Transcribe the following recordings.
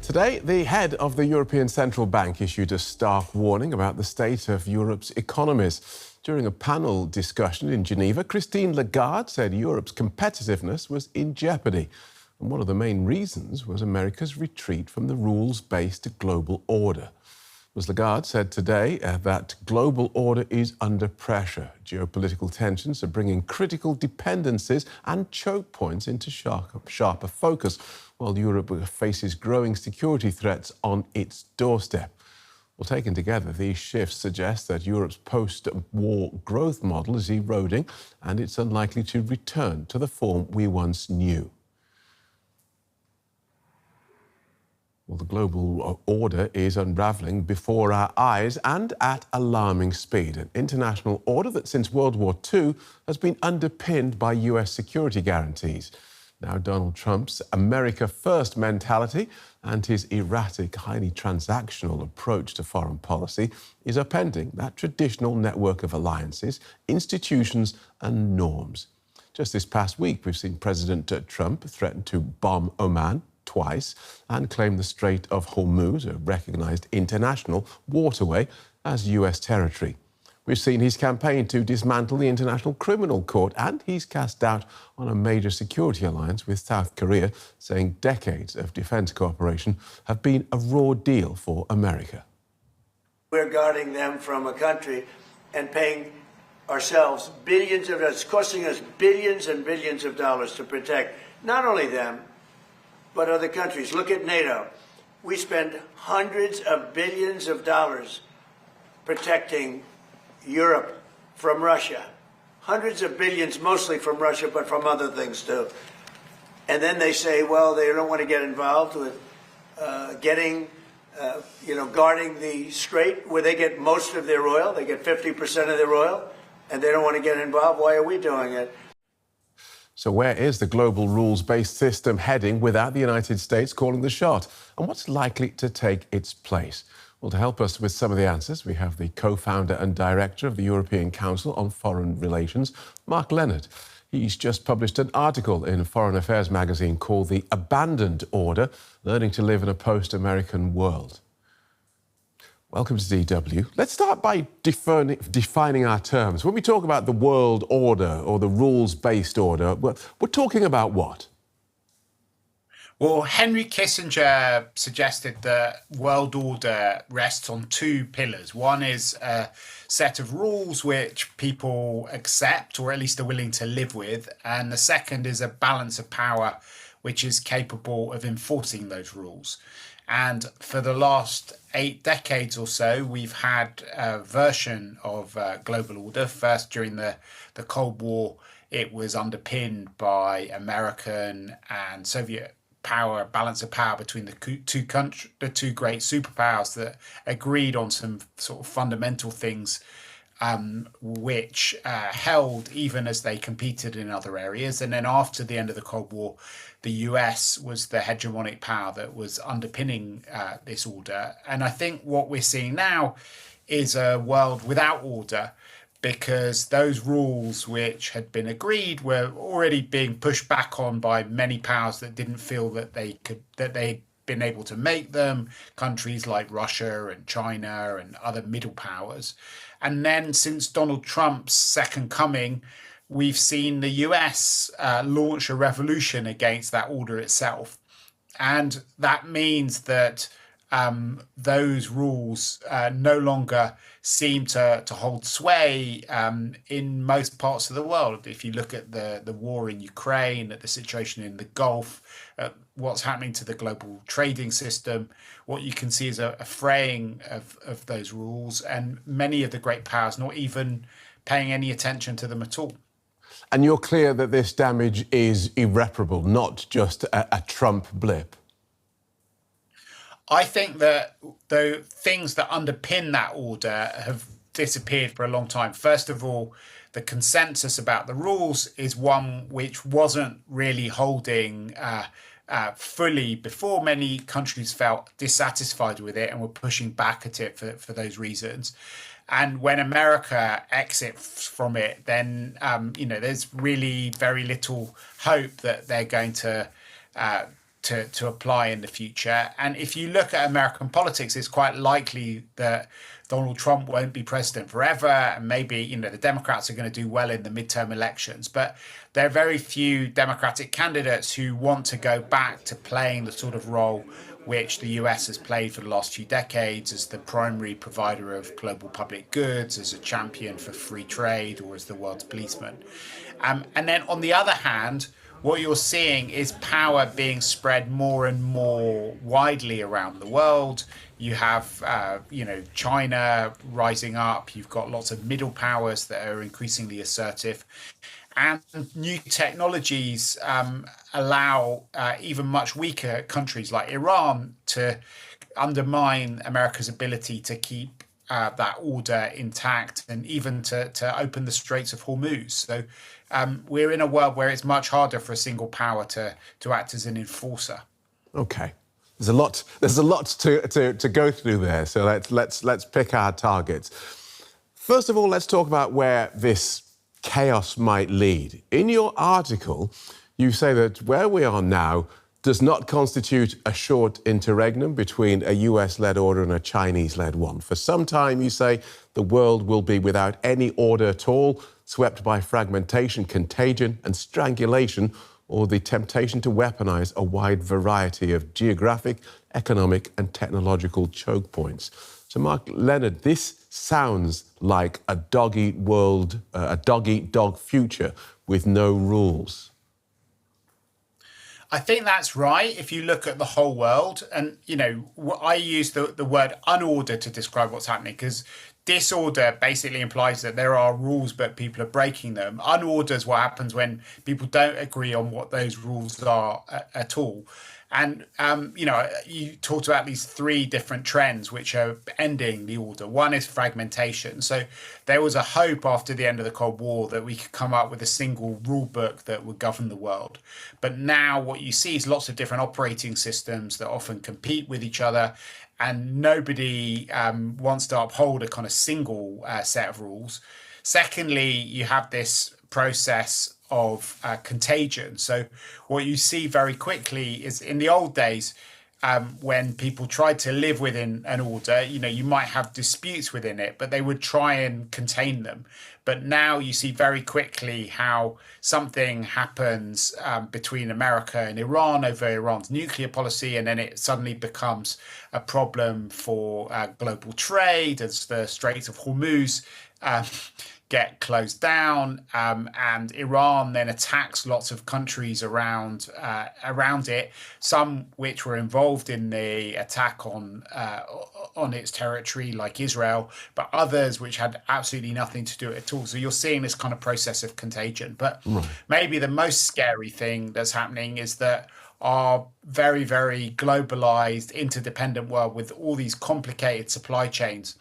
Today, the head of the European Central Bank issued a stark warning about the state of Europe's economies. During a panel discussion in Geneva, Christine Lagarde said Europe's competitiveness was in jeopardy. And one of the main reasons was America's retreat from the rules-based global order. Ms. Lagarde said today that global order is under pressure. Geopolitical tensions are bringing critical dependencies and choke points into sharper focus, while Europe faces growing security threats on its doorstep. Well, taken together, these shifts suggest that Europe's post-war growth model is eroding and it's unlikely to return to the form we once knew. Well, the global order is unraveling before our eyes and at alarming speed. An international order that since World War II has been underpinned by US security guarantees. Now Donald Trump's America First mentality and his erratic, highly transactional approach to foreign policy is upending that traditional network of alliances, institutions and norms. Just this past week, we've seen President Trump threaten to bomb Oman twice and claim the Strait of Hormuz, a recognised international waterway, as US territory. We've seen his campaign to dismantle the International Criminal Court, and he's cast doubt on a major security alliance with South Korea, saying decades of defence cooperation have been a raw deal for America. We're guarding them from a country and paying ourselves billions of dollars. It's costing us billions and billions of dollars to protect not only them, but other countries. Look at NATO. We spend hundreds of billions of dollars protecting Europe from Russia. Hundreds of billions, mostly from Russia, but from other things too. And then they say, well, they don't want to get involved with guarding the strait where they get most of their oil. They get 50% of their oil, and they don't want to get involved. Why are we doing it? So where is the global rules-based system heading without the United States calling the shot? And what's likely to take its place? Well, to help us with some of the answers, we have the co-founder and director of the European Council on Foreign Relations, Mark Leonard. He's just published an article in Foreign Affairs magazine called The Abandoned Order, Learning to Live in a Post-American World. Welcome to DW. Let's start by defining our terms. When we talk about the world order or the rules-based order, we're talking about what? Well, Henry Kissinger suggested that world order rests on two pillars. One is a set of rules which people accept or at least are willing to live with. And the second is a balance of power which is capable of enforcing those rules. And for the last 8 decades or so, we've had a version of global order. First, during the Cold War, it was underpinned by American and Soviet power, balance of power between the two great superpowers that agreed on some sort of fundamental things which held even as they competed in other areas. And then after the end of the Cold War, the US was the hegemonic power that was underpinning this order. And I think what we're seeing now is a world without order, because those rules which had been agreed were already being pushed back on by many powers that didn't feel that they'd been able to make them, countries like Russia and China and other middle powers. And then since Donald Trump's second coming, we've seen the US launch a revolution against that order itself. And that means that those rules no longer seem to hold sway in most parts of the world. If you look at the war in Ukraine, at the situation in the Gulf, what's happening to the global trading system, what you can see is a fraying of those rules, and many of the great powers not even paying any attention to them at all. And you're clear that this damage is irreparable, not just a Trump blip? I think that the things that underpin that order have disappeared for a long time. First of all, the consensus about the rules is one which wasn't really holding fully before. Many countries felt dissatisfied with it and were pushing back at it for those reasons. And when America exits from it, then there's really very little hope that they're going to to apply in the future. And if you look at American politics, it's quite likely that Donald Trump won't be president forever, and maybe the Democrats are going to do well in the midterm elections. But there are very few Democratic candidates who want to go back to playing the sort of role which the US has played for the last few decades as the primary provider of global public goods, as a champion for free trade, or as the world's policeman. And then on the other hand, what you're seeing is power being spread more and more widely around the world. You have, China rising up. You've got lots of middle powers that are increasingly assertive. And new technologies allow even much weaker countries like Iran to undermine America's ability to keep that order intact, and even to open the Straits of Hormuz. So we're in a world where it's much harder for a single power to act as an enforcer. Okay. There's a lot to go through there. So let's pick our targets. First of all, let's talk about where this chaos might lead. In your article, you say that where we are now does not constitute a short interregnum between a US-led order and a Chinese-led one. For some time, you say, the world will be without any order at all, swept by fragmentation, contagion, and strangulation, or the temptation to weaponize a wide variety of geographic, economic, and technological choke points. So, Mark Leonard, this sounds like a dog-eat-dog future with no rules. I think that's right. If you look at the whole world, and I use the word unorder to describe what's happening, because disorder basically implies that there are rules, but people are breaking them. Unorder is what happens when people don't agree on what those rules are at all. And, you talked about these three different trends which are ending the order. One is fragmentation. So there was a hope after the end of the Cold War that we could come up with a single rule book that would govern the world. But now what you see is lots of different operating systems that often compete with each other, and nobody wants to uphold a kind of single set of rules. Secondly, you have this process of contagion. So what you see very quickly is, in the old days, when people tried to live within an order, you might have disputes within it, but they would try and contain them. But now you see very quickly how something happens between America and Iran over Iran's nuclear policy, and then it suddenly becomes a problem for global trade as the Strait of Hormuz get closed down, and Iran then attacks lots of countries around it, some which were involved in the attack on its territory, like Israel, but others which had absolutely nothing to do with it at all. So you're seeing this kind of process of contagion. But maybe the most scary thing that's happening is that our very, very globalized, interdependent world with all these complicated supply chains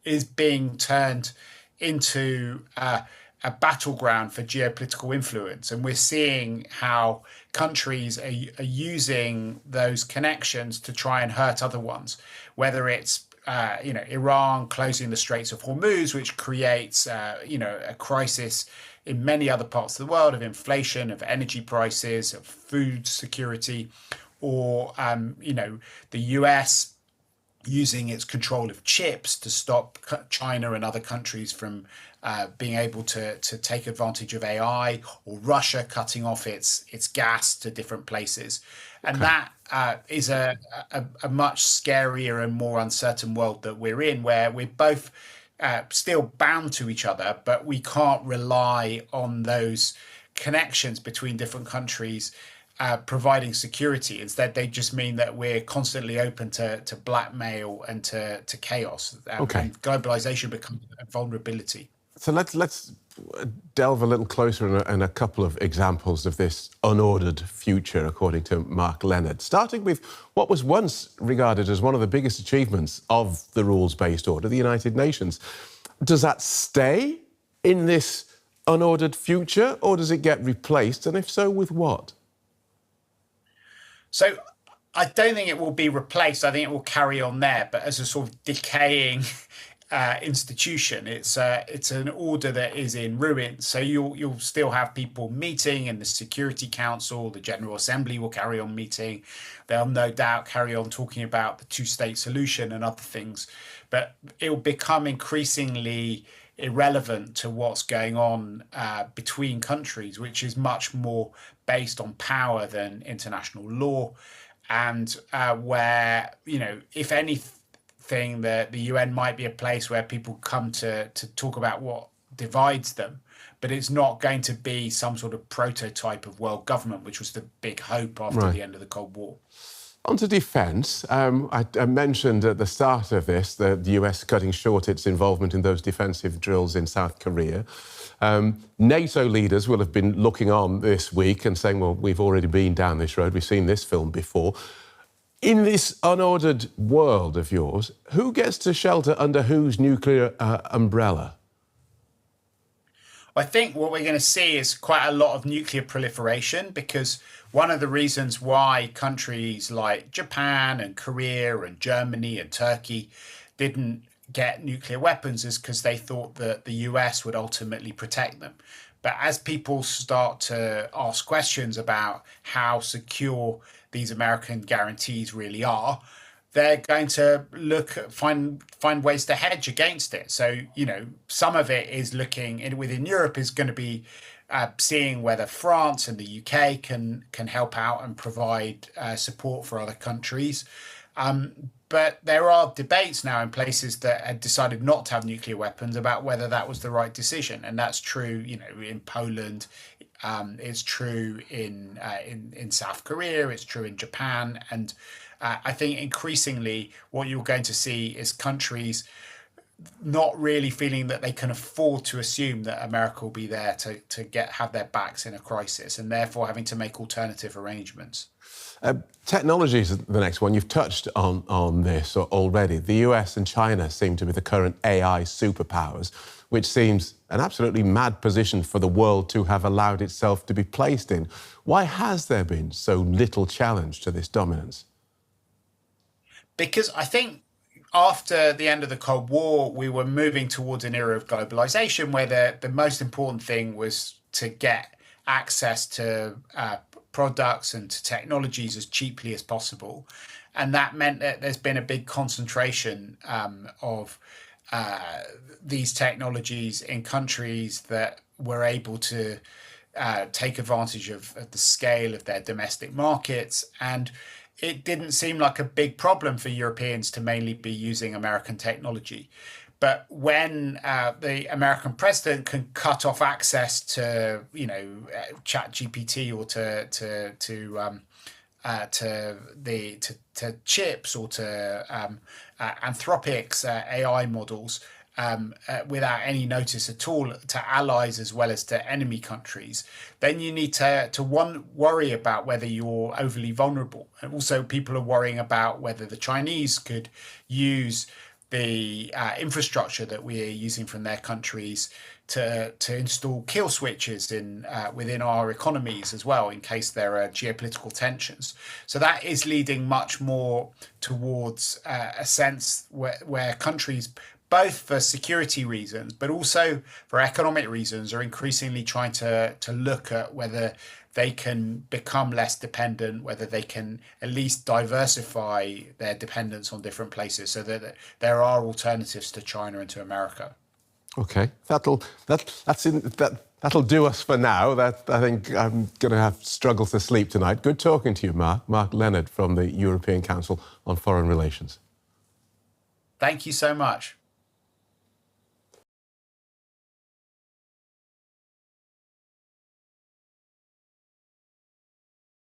is being turned into a battleground for geopolitical influence. And we're seeing how countries are using those connections to try and hurt other ones, whether it's Iran closing the Straits of Hormuz, which creates a crisis in many other parts of the world, of inflation, of energy prices, of food security, or the US using its control of chips to stop China and other countries from being able to take advantage of AI, or Russia cutting off its gas to different places. And that is a much scarier and more uncertain world that we're in, where we're both still bound to each other, but we can't rely on those connections between different countries providing security. Instead, they just mean that we're constantly open to blackmail and to chaos. And globalization becomes a vulnerability. So let's delve a little closer in a couple of examples of this unordered future, according to Mark Leonard, starting with what was once regarded as one of the biggest achievements of the rules-based order, the United Nations. Does that stay in this unordered future, or does it get replaced? And if so, with what? So I don't think it will be replaced. I think it will carry on there, but as a sort of decaying institution. It's an order that is in ruins. So you'll still have people meeting in the Security Council. The General Assembly will carry on meeting. They'll no doubt carry on talking about the two-state solution and other things. But it will become increasingly irrelevant to what's going on between countries, which is much more based on power than international law, and where, if anything, the UN might be a place where people come to talk about what divides them, but it's not going to be some sort of prototype of world government, which was the big hope after the end of the Cold War. On to defence. I mentioned at the start of this that the US cutting short its involvement in those defensive drills in South Korea. NATO leaders will have been looking on this week and saying, well, we've already been down this road, we've seen this film before. In this unordered world of yours, who gets to shelter under whose nuclear umbrella? I think what we're going to see is quite a lot of nuclear proliferation, because one of the reasons why countries like Japan and Korea and Germany and Turkey didn't get nuclear weapons is because they thought that the US would ultimately protect them. But as people start to ask questions about how secure these American guarantees really are, they're going to find ways to hedge against it. So, some of it is looking within Europe is going to be seeing whether France and the UK can help out and provide support for other countries. But there are debates now in places that had decided not to have nuclear weapons about whether that was the right decision, and that's true, in Poland. It's true in South Korea. It's true in Japan, and I think increasingly what you're going to see is countries not really feeling that they can afford to assume that America will be there to have their backs in a crisis, and therefore having to make alternative arrangements. Technology is the next one. You've touched on this already. The US and China seem to be the current AI superpowers, which seems an absolutely mad position for the world to have allowed itself to be placed in. Why has there been so little challenge to this dominance? Because I think after the end of the Cold War, we were moving towards an era of globalization where the most important thing was to get access to products and to technologies as cheaply as possible. And that meant that there's been a big concentration of these technologies in countries that were able to take advantage of the scale of their domestic markets. And it didn't seem like a big problem for Europeans to mainly be using American technology. But when the American president can cut off access to, ChatGPT or to chips or to Anthropic's AI models without any notice at all to allies as well as to enemy countries, then you need to worry about whether you're overly vulnerable. And also people are worrying about whether the Chinese could use the infrastructure that we are using from their countries to install kill switches within our economies as well, in case there are geopolitical tensions. So that is leading much more towards a sense where countries, both for security reasons, but also for economic reasons, are increasingly trying to look at whether they can become less dependent, whether they can at least diversify their dependence on different places so that there are alternatives to China and to America. OK, that'll do us for now. I think I'm going to have struggles to sleep tonight. Good talking to you, Mark. Mark Leonard from the European Council on Foreign Relations. Thank you so much.